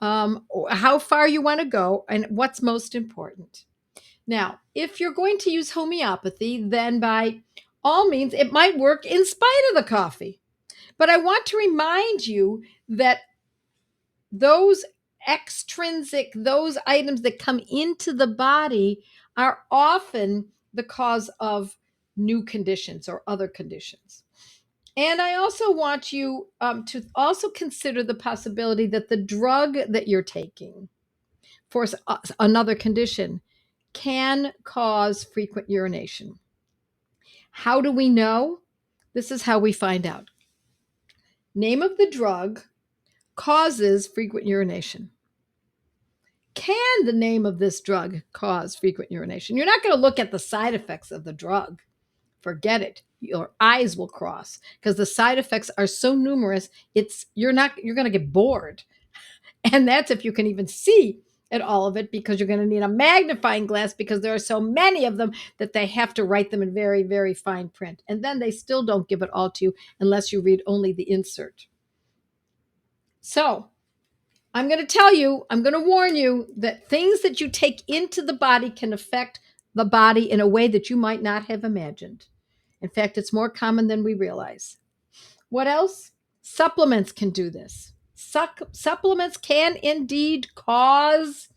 how far you want to go, and what's most important. Now, if you're going to use homeopathy, then by all means, it might work in spite of the coffee. But I want to remind you that those those items that come into the body are often the cause of new conditions or other conditions. And I also want you to also consider the possibility that the drug that you're taking for another condition can cause frequent urination. How do we know? This is how we find out. Name of the drug causes frequent urination. Can the name of this drug cause frequent urination? You're not going to look at the side effects of the drug. Forget it. Your eyes will cross because the side effects are so numerous. You're going to get bored. And that's if you can even see at all of it, because you're going to need a magnifying glass because there are so many of them that they have to write them in very, very fine print. And then they still don't give it all to you unless you read only the insert. So I'm going to warn you that things that you take into the body can affect the body in a way that you might not have imagined. In fact, it's more common than we realize. What else? Supplements can do this. Supplements can indeed cause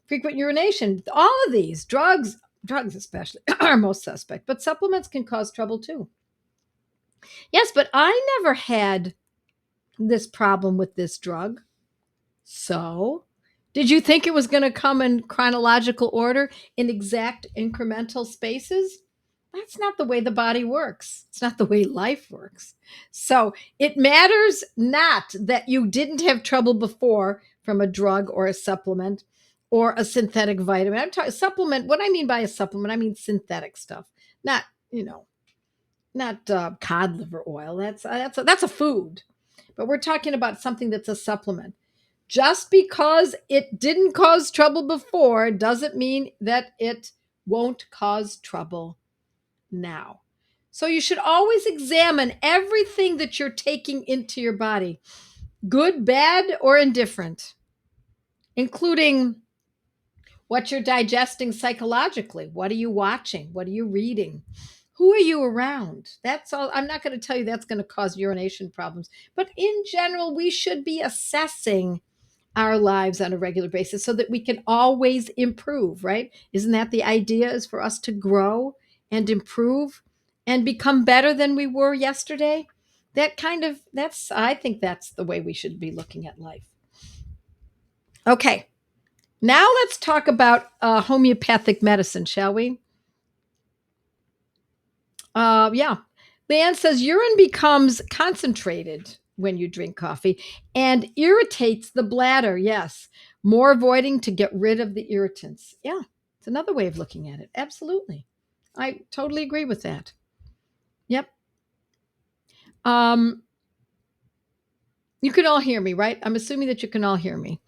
frequent urination. All of these drugs especially, are most suspect, but supplements can cause trouble too. Yes, but I never had this problem with this drug. So, did you think it was going to come in chronological order in exact incremental spaces? That's not the way the body works. It's not the way life works. So, it matters not that you didn't have trouble before from a drug or a supplement or a synthetic vitamin. I'm talking supplement. What I mean by a supplement, I mean synthetic stuff, not, not cod liver oil. That's a food. But we're talking about something that's a supplement. Just because it didn't cause trouble before doesn't mean that it won't cause trouble now. So you should always examine everything that you're taking into your body, good, bad, or indifferent, including what you're digesting psychologically. What are you watching? What are you reading? Who are you around? That's all. I'm not going to tell you that's going to cause urination problems. But in general, we should be assessing our lives on a regular basis so that we can always improve, right? Isn't that the idea, is for us to grow and improve and become better than we were yesterday? I think that's the way we should be looking at life. Okay. Now let's talk about homeopathic medicine, shall we? Yeah. Leanne says urine becomes concentrated when you drink coffee and irritates the bladder. Yes. More avoiding to get rid of the irritants. Yeah. It's another way of looking at it. Absolutely. I totally agree with that. Yep. You can all hear me, right? I'm assuming that you can all hear me.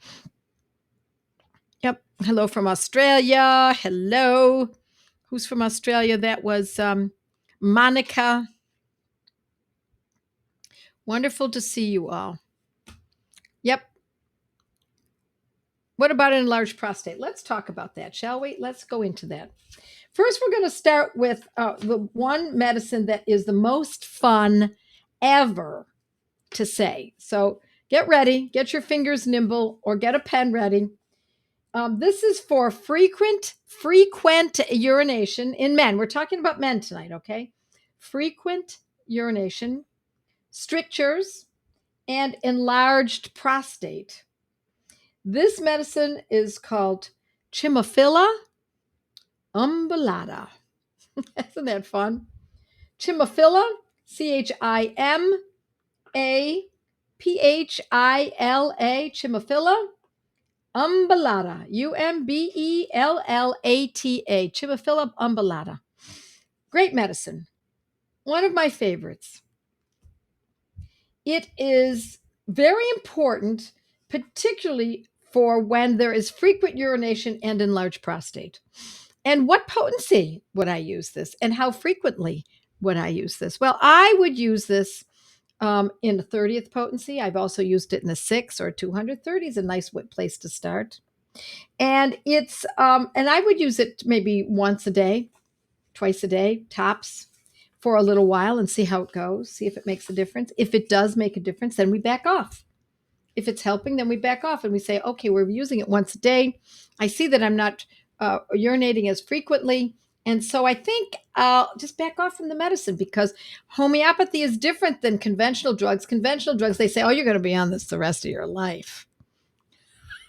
Yep. Hello from Australia. Hello. Who's from Australia? That was Monica. Wonderful to see you all. Yep. What about an enlarged prostate? Let's talk about that, shall we? Let's go into that. First, we're going to start with the one medicine that is the most fun ever to say. So get ready, get your fingers nimble, or get a pen ready. This is for frequent urination in men. We're talking about men tonight, okay? Frequent urination, strictures, and enlarged prostate. This medicine is called Chemophila umbellata. Isn't that fun? Chemophila, Chimaphila, Chemophila umbellata, Umbellata, Chemophila umbellata. Great medicine. One of my favorites. It is very important, particularly for when there is frequent urination and enlarged prostate. And what potency would I use this? And how frequently would I use this? Well, I would use this in the 30th potency. I've also used it in the 6 or 230 is a nice place to start. And it's and I would use it maybe once a day, twice a day, tops, for a little while and see how it goes, see if it makes a difference. If it does make a difference, then we back off. If it's helping, then we back off and we say, okay, we're using it once a day. I see that I'm not urinating as frequently. And so I think I'll just back off from the medicine, because homeopathy is different than conventional drugs. Conventional drugs, they say, oh, you're going to be on this the rest of your life.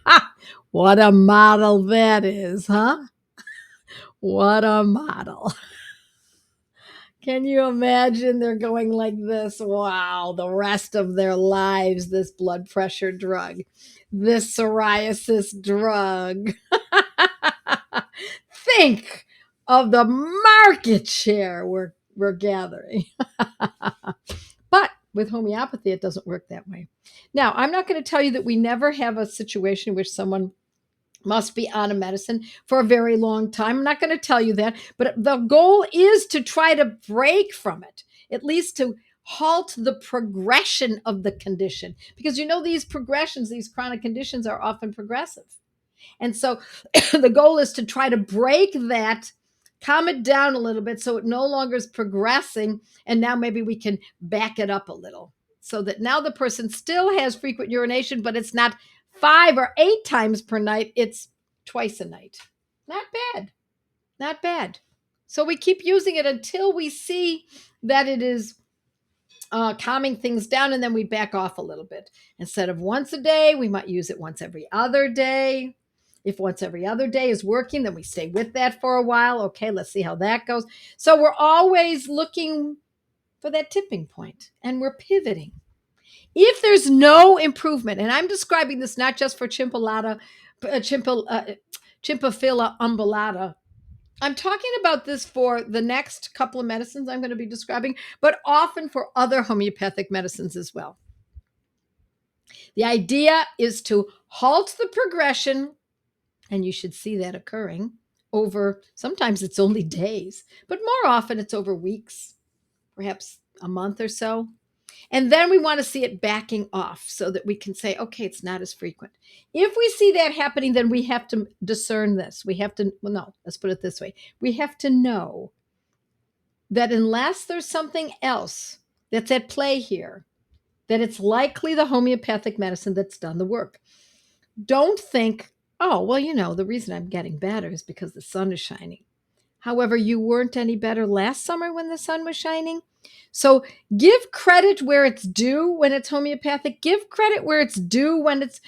Ha! What a model that is, huh? What a model. Can you imagine? They're going like this? Wow, the rest of their lives, this blood pressure drug, this psoriasis drug. Think of the market share we're gathering. But with homeopathy, it doesn't work that way. Now, I'm not going to tell you that we never have a situation in which someone must be on a medicine for a very long time. I'm not going to tell you that, but the goal is to try to break from it, at least to halt the progression of the condition. Because these progressions, these chronic conditions are often progressive. And so the goal is to try to break that, calm it down a little bit so it no longer is progressing. And now maybe we can back it up a little so that now the person still has frequent urination, but it's not 5 or 8 times per night, it's twice a night. Not bad. Not bad. So we keep using it until we see that it is calming things down, and then we back off a little bit. Instead of once a day, we might use it once every other day. If once every other day is working, then we stay with that for a while. Okay, let's see how that goes. So we're always looking for that tipping point, and we're pivoting. If there's no improvement, and I'm describing this not just for Chimpofila umbellata, I'm talking about this for the next couple of medicines I'm going to be describing, but often for other homeopathic medicines as well. The idea is to halt the progression, and you should see that occurring over, sometimes it's only days, but more often it's over weeks, perhaps a month or so. And then we want to see it backing off so that we can say, okay, it's not as frequent. If we see that happening, then we have to discern this. We have to, well, no, let's put it this way. We have to know that unless there's something else that's at play here, that it's likely the homeopathic medicine that's done the work. Don't think, oh, well, the reason I'm getting better is because the sun is shining. However, you weren't any better last summer when the sun was shining. So give credit where it's due when it's homeopathic. Give credit where it's due when it's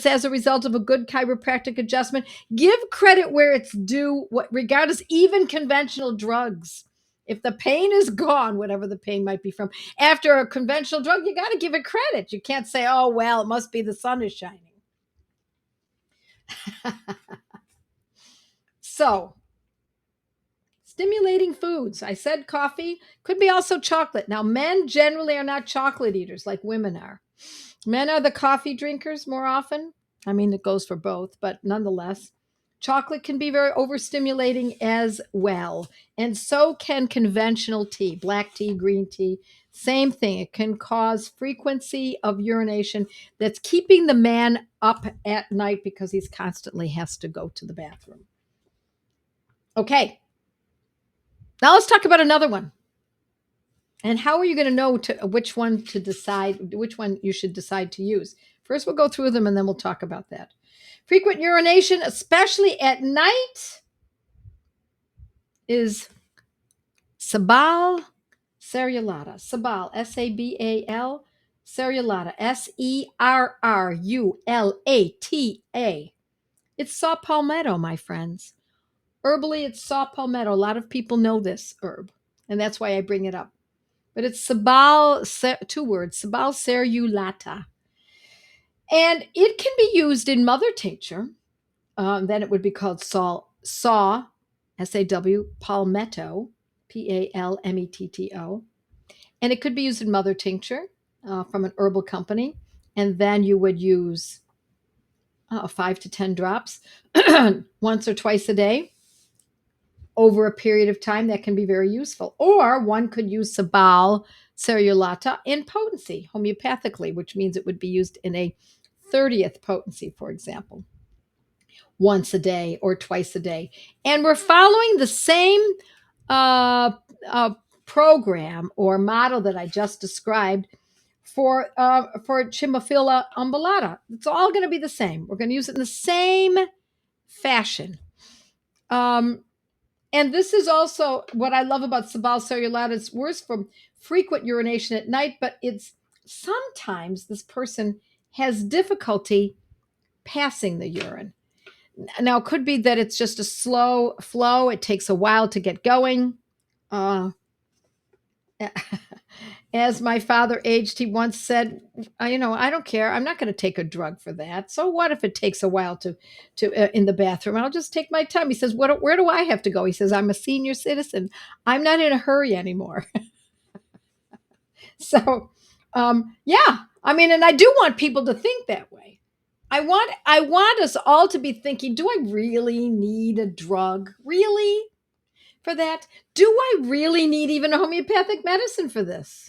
as a result of a good chiropractic adjustment. Give credit where it's due, regardless, even conventional drugs. If the pain is gone, whatever the pain might be from, after a conventional drug, you got to give it credit. You can't say, oh, well, it must be the sun is shining. So, stimulating foods. I said coffee, could be also chocolate. Now, men generally are not chocolate eaters like women are. Men are the coffee drinkers more often. I mean, it goes for both, but nonetheless, chocolate can be very overstimulating as well. And so can conventional tea, black tea, green tea. Same thing. It can cause frequency of urination that's keeping the man up at night because he's constantly has to go to the bathroom. Okay. Now let's talk about another one. And how are you going to know which one you should decide to use? First, we'll go through them and then we'll talk about that. Frequent urination, especially at night, is Sabal cerulata. Sabal, S-A-B-A-L, cerulata, S-E-R-R-U-L-A-T-A. It's saw palmetto, my friends. Herbally, it's saw palmetto. A lot of people know this herb, and that's why I bring it up. But it's Sabal, 2 words, Sabal cerulata. And it can be used in mother tincture. Then it would be called saw, S-A-W, palmetto, P-A-L-M-E-T-T-O. And it could be used in mother tincture from an herbal company. And then you would use 5 to 10 drops once or twice a day. over a period of time, that can be very useful. Or one could use Sabal cerulata in potency homeopathically, which means it would be used in a 30th potency, for example, once a day or twice a day. And we're following the same uh, program or model that I just described for Chemophila umbellata. It's all going to be the same. We're going to use it in the same fashion. And this is also what I love about Sabal cerulata. It's worse from frequent urination at night, but it's sometimes this person has difficulty passing the urine. Now, it could be that it's just a slow flow. It takes a while to get going. As my father aged, he once said, I don't care. I'm not going to take a drug for that. So what if it takes a while to in the bathroom? I'll just take my time. He says, where do I have to go? He says, I'm a senior citizen. I'm not in a hurry anymore. So, yeah, and I do want people to think that way. I want us all to be thinking, do I really need a drug? Really? For that? Do I really need even a homeopathic medicine for this?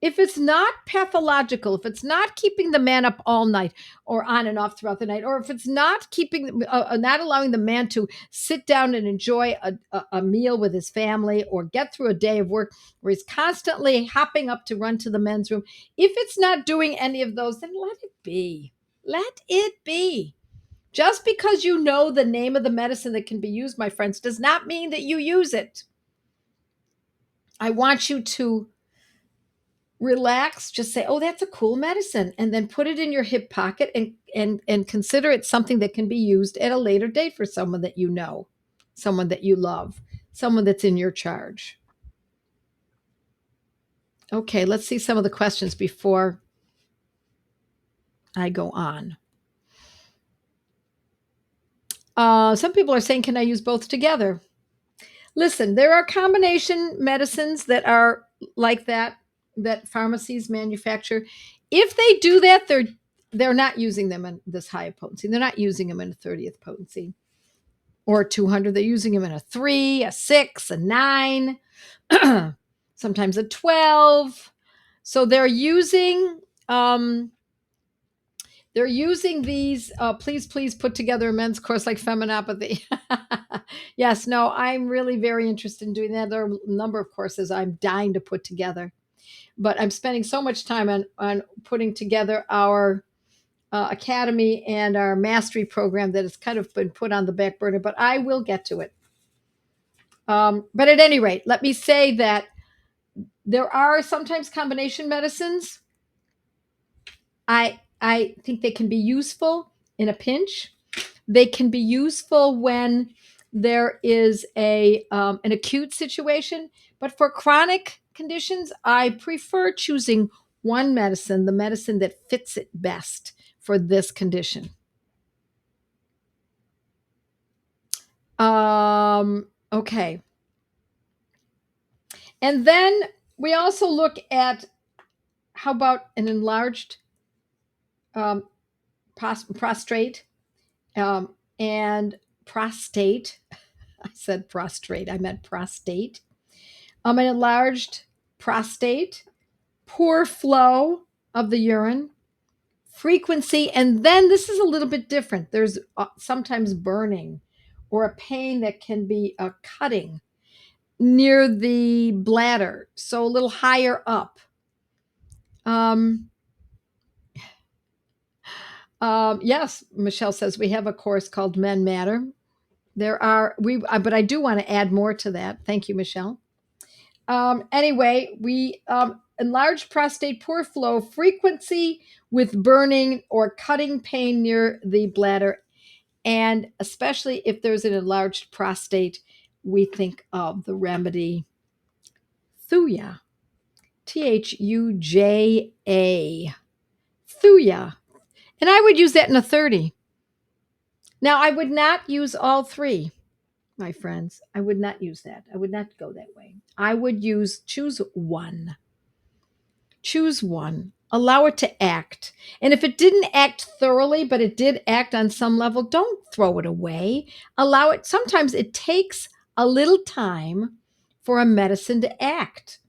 If it's not pathological, if it's not keeping the man up all night or on and off throughout the night, or if it's not not allowing the man to sit down and enjoy a meal with his family or get through a day of work where he's constantly hopping up to run to the men's room, if it's not doing any of those, then let it be. Let it be. Just because you know the name of the medicine that can be used, my friends, does not mean that you use it. I want you to relax, just say, oh, that's a cool medicine, and then put it in your hip pocket and consider it something that can be used at a later date for someone that you know, someone that you love, someone that's in your charge. Okay, let's see some of the questions before I go on. Some people are saying, can I use both together? Listen, there are combination medicines that are like that pharmacies manufacture. If they do that, they're not using them in this high potency. They're not using them in a 30th potency or 200. They're using them in a 3, a 6, a 9, sometimes a 12. So they're using these. Please put together a men's course like feminopathy. Yes, no, I'm really very interested in doing that. There are a number of courses I'm dying to put together, but I'm spending so much time on putting together our academy and our mastery program that it's kind of been put on the back burner, but I will get to it. But at any rate, let me say that there are sometimes combination medicines. I think they can be useful in a pinch. They can be useful when there is an acute situation, but for chronic conditions, I prefer choosing one medicine, the medicine that fits it best for this condition. Okay. And then we also look at how about an enlarged prostate and prostate. I said prostrate. I meant prostate. An enlarged prostate, poor flow of the urine, frequency, and then this is a little bit different. There's sometimes burning or a pain that can be cutting near the bladder, so a little higher up. Yes, Michelle says we have a course called Men Matter. But I do want to add more to that. Thank you, Michelle. Anyway, we enlarged prostate, poor flow, frequency with burning or cutting pain near the bladder, and especially if there's an enlarged prostate, we think of the remedy Thuja, Thuja, Thuja, and I would use that in a 30. Now, I would not use all three, my friends. I would not use that. I would not go that way. I would choose one. Choose one. Allow it to act. And if it didn't act thoroughly, but it did act on some level, don't throw it away. Allow it. Sometimes it takes a little time for a medicine to act.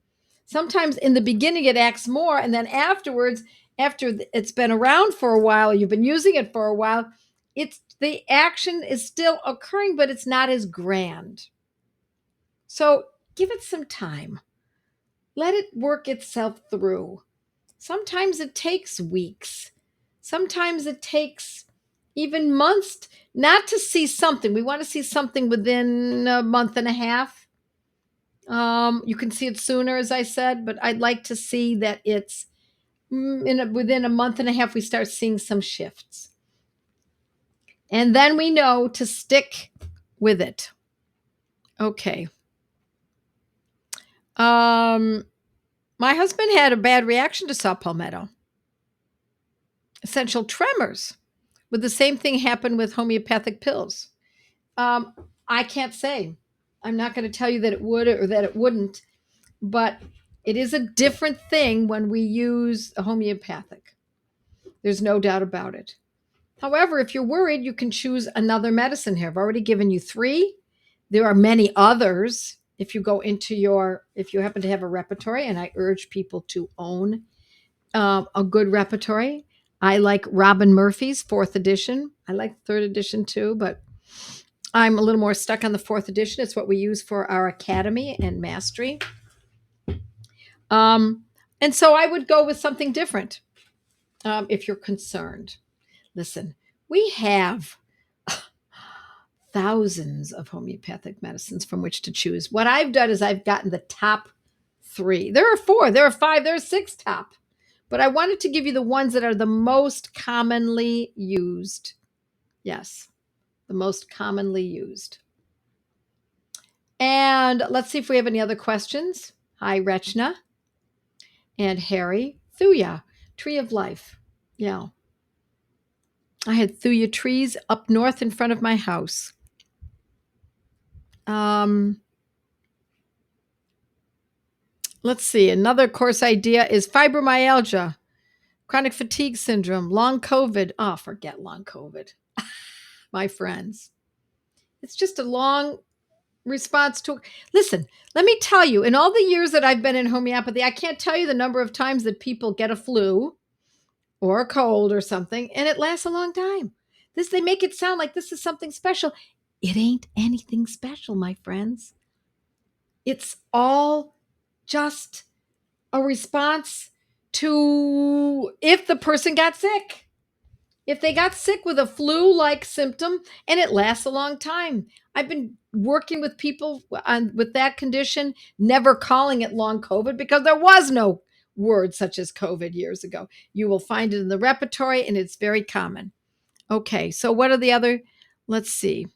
Sometimes in the beginning it acts more, and then afterwards, after it's been around for a while, you've been using it for a while, it's the action is still occurring, but it's not as grand. So give it some time. Let it work itself through. Sometimes it takes weeks. Sometimes it takes even months not to see something. We want to see something within a month and a half. You can see it sooner, as I said, but I'd like to see that it's within a month and a half, we start seeing some shifts. And then we know to stick with it. Okay. My husband had a bad reaction to saw palmetto. Essential tremors. Would the same thing happen with homeopathic pills? I can't say. I'm not going to tell you that it would or that it wouldn't, but it is a different thing when we use a homeopathic. There's no doubt about it. However, if you're worried, you can choose another medicine here. I've already given you 3. There are many others. If you happen to have a repertory, and I urge people to own a good repertory. I like Robin Murphy's 4th edition. I like 3rd edition too, but I'm a little more stuck on the 4th edition. It's what we use for our academy and mastery. And so I would go with something different if you're concerned. Listen, we have thousands of homeopathic medicines from which to choose. What I've done is I've gotten the top 3. There are 4, there are 5, there are 6 top. But I wanted to give you the ones that are the most commonly used. Yes, the most commonly used. And let's see if we have any other questions. Hi, Rechna. And Harry. Thuya, tree of life. Yeah. I had thuya trees up north in front of my house. Let's see. Another course idea is fibromyalgia, chronic fatigue syndrome, long COVID. Oh, forget long COVID, my friends. It's just a long response to. Listen, let me tell you, in all the years that I've been in homeopathy, I can't tell you the number of times that people get a flu or a cold or something, and it lasts a long time. They make it sound like this is something special. It ain't anything special, my friends. It's all just a response to if the person got sick. If they got sick with a flu-like symptom and it lasts a long time. I've been working with people with that condition, never calling it long COVID because there was no word such as COVID years ago. You will find it in the repertory and it's very common. Okay, so what are the other? Let's see.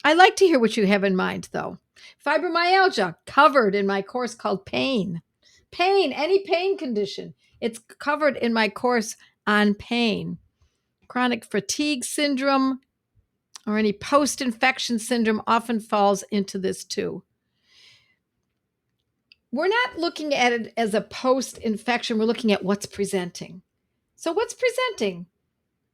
I like to hear what you have in mind, though. Fibromyalgia, covered in my course called Pain. Pain, any pain condition. It's covered in my course on pain. Chronic fatigue syndrome or any post-infection syndrome often falls into this too. We're not looking at it as a post-infection. We're looking at what's presenting. So what's presenting?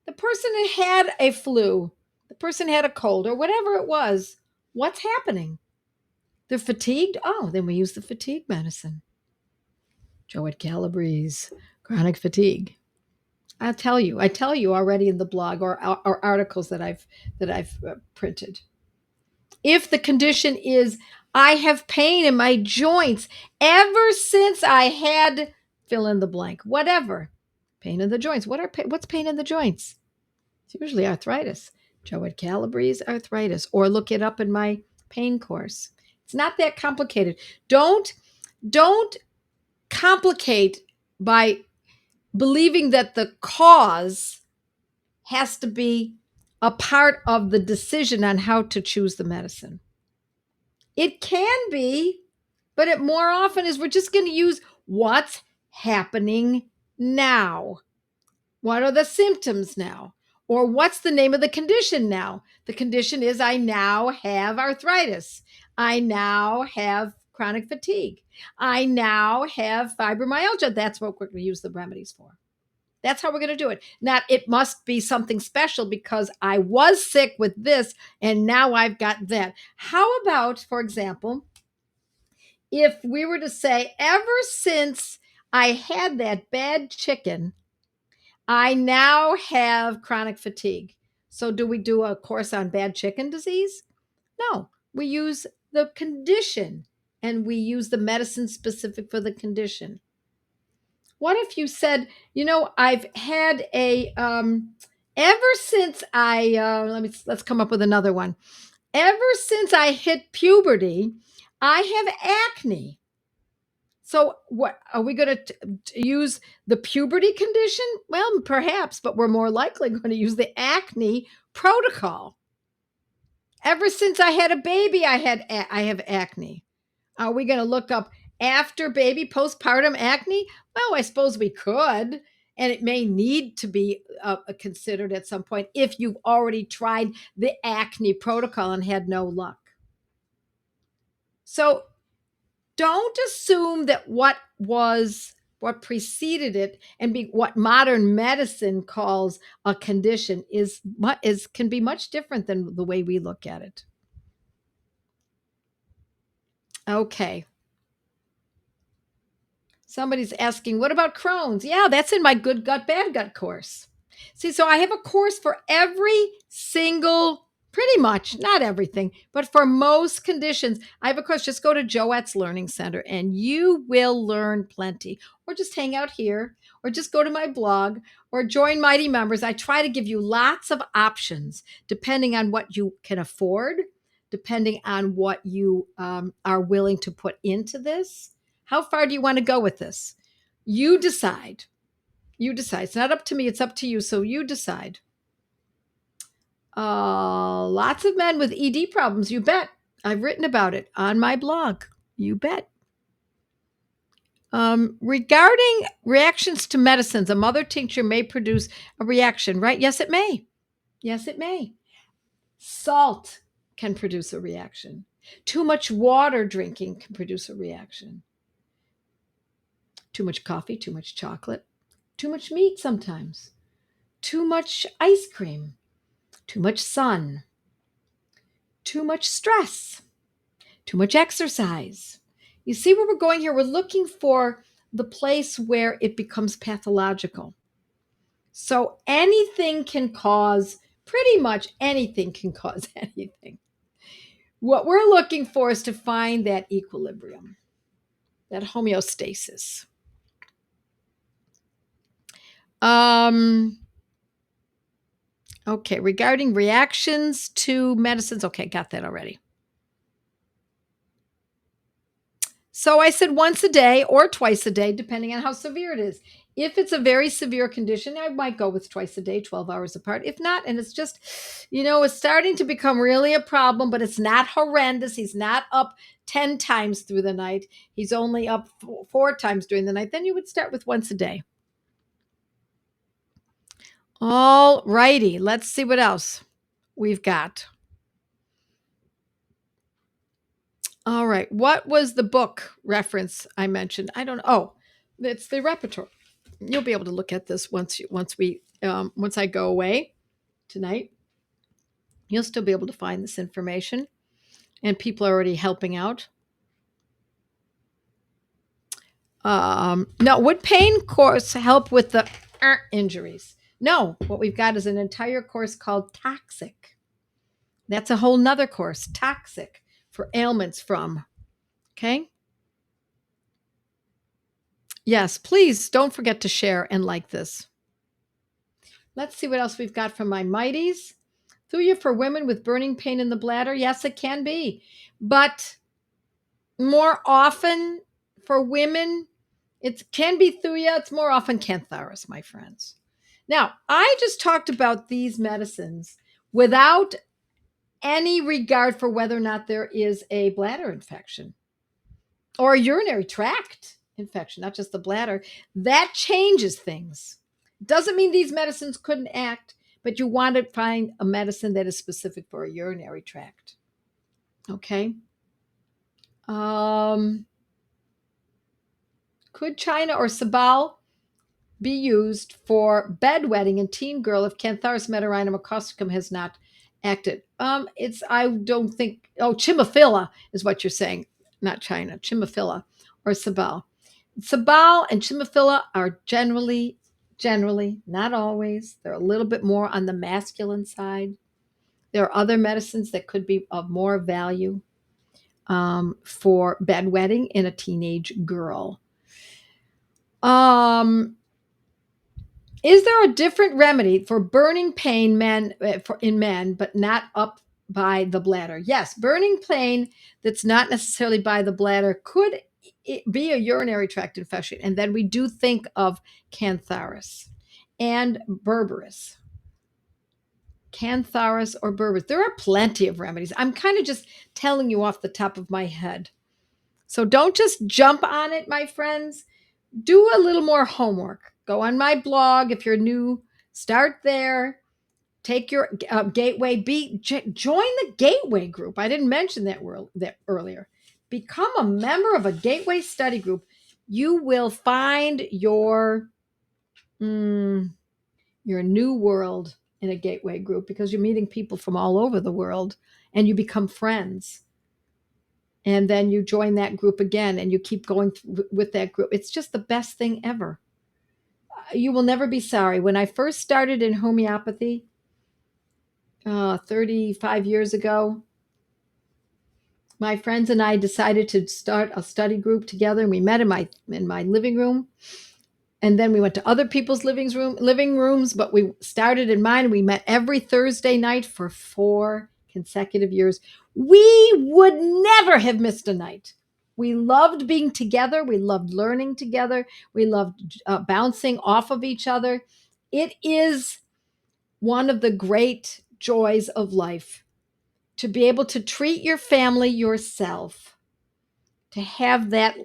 The person had a flu. The person had a cold or whatever it was. What's happening? They're fatigued? Oh, then we use the fatigue medicine. Joette Calabrese, chronic fatigue. I tell you already in the blog or articles that I've printed. If the condition is I have pain in my joints ever since I had fill in the blank, whatever. Pain in the joints. What's pain in the joints? It's usually arthritis. Joette Calabrese arthritis, or look it up in my pain course. It's not that complicated. Don't complicate by believing that the cause has to be a part of the decision on how to choose the medicine. It can be, but it more often is we're just going to use what's happening now. What are the symptoms now? Or what's the name of the condition now? The condition is I now have arthritis. I now have chronic fatigue. I now have fibromyalgia. That's what we're going to use the remedies for. That's how we're going to do it. Not it must be something special because I was sick with this and now I've got that. How about, for example, if we were to say, ever since I had that bad chicken, I now have chronic fatigue. So, do we do a course on bad chicken disease? No, we use the condition and we use the medicine specific for the condition. What if you said, I've had ever since let's come up with another one. Ever since I hit puberty, I have acne. So, what are we going to use the puberty condition? Well, perhaps, but we're more likely going to use the acne protocol. Ever since I had a baby, I have acne. Are we going to look up after baby postpartum acne? Well, I suppose we could, and it may need to be considered at some point if you've already tried the acne protocol and had no luck. So don't assume that what preceded it and what modern medicine calls a condition can be much different than the way we look at it. Okay. Somebody's asking, what about Crohn's? Yeah, that's in my good gut, bad gut course. See, so I have a course for every single, pretty much, not everything, but for most conditions. I have a course. Just go to Joette's Learning Center and you will learn plenty. Or just hang out here, or just go to my blog, or join Mighty Members. I try to give you lots of options depending on what you can afford, depending on what you are willing to put into this. How far do you want to go with this? You decide. You decide. It's not up to me. It's up to you. So you decide. Lots of men with ED problems. You bet. I've written about it on my blog. You bet. Regarding reactions to medicines, a mother tincture may produce a reaction, right? Yes, it may. Yes, it may. Salt can produce a reaction. Too much water drinking can produce a reaction. Too much coffee, too much chocolate, too much meat sometimes, too much ice cream, too much sun, too much stress, too much exercise. You see where we're going here? We're looking for the place where it becomes pathological. So pretty much anything can cause anything. What we're looking for is to find that equilibrium, that homeostasis. Okay, regarding reactions to medicines. Okay, got that already. So I said once a day or twice a day, depending on how severe it is. If it's a very severe condition, I might go with twice a day, 12 hours apart. If not, and it's just, it's starting to become really a problem, but it's not horrendous. He's not up 10 times through the night. He's only up 4 times during the night. Then you would start with once a day. All righty. Let's see what else we've got. All right. What was the book reference I mentioned? I don't know. Oh, it's the repertoire. You'll be able to look at this once I go away tonight. You'll still be able to find this information, and people are already helping out. No, would pain course help with the injuries? No, what we've got is an entire course called Toxic. That's a whole nother course, Toxic, for ailments from. Okay. Yes, please don't forget to share and like this. Let's see what else we've got from my mighties. Thuya for women with burning pain in the bladder. Yes, it can be. But more often for women, it can be Thuya. It's more often Cantharis, my friends. Now, I just talked about these medicines without any regard for whether or not there is a bladder infection or a urinary tract infection, not just the bladder. That changes things. Doesn't mean these medicines couldn't act, but you want to find a medicine that is specific for a urinary tract. Okay. Could China or Sabal be used for bedwetting in teen girl if Cantharis metarhinum causticum has not acted. I don't think. Oh, Chemophila is what you're saying, not China. Chemophila or Sabal. Sabal and Chemophila are generally, not always. They're a little bit more on the masculine side. There are other medicines that could be of more value for bedwetting in a teenage girl. Is there a different remedy for burning pain in men, but not up by the bladder? Yes, burning pain that's not necessarily by the bladder could be a urinary tract infection. And then we do think of Cantharis and Berberis. Cantharis or Berberis. There are plenty of remedies. I'm kind of just telling you off the top of my head. So don't just jump on it, my friends. Do a little more homework. Go on my blog if you're new. Start there. Take your Gateway. Join the Gateway group. I didn't mention that earlier. Become a member of a Gateway study group. You will find your new world in a Gateway group because you're meeting people from all over the world and you become friends. And then you join that group again and you keep going with that group. It's just the best thing ever. You will never be sorry. When I first started in homeopathy 35 years ago, my friends and I decided to start a study group together, and we met in my living room. And then we went to other people's living rooms, but we started in mine. We met every Thursday night for 4 consecutive years. We would never have missed a night. We loved being together. We loved learning together. We loved bouncing off of each other. It is one of the great joys of life to be able to treat your family yourself, to have that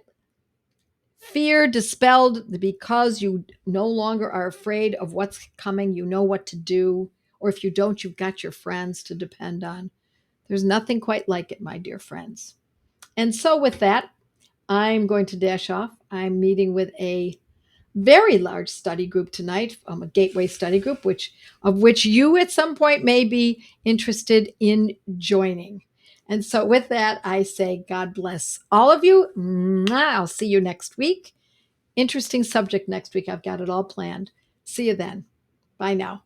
fear dispelled because you no longer are afraid of what's coming. You know what to do. Or if you don't, you've got your friends to depend on. There's nothing quite like it, my dear friends. And so with that, I'm going to dash off. I'm meeting with a very large study group tonight, a Gateway study group, of which you at some point may be interested in joining. And so with that, I say God bless all of you. I'll see you next week. Interesting subject next week. I've got it all planned. See you then. Bye now.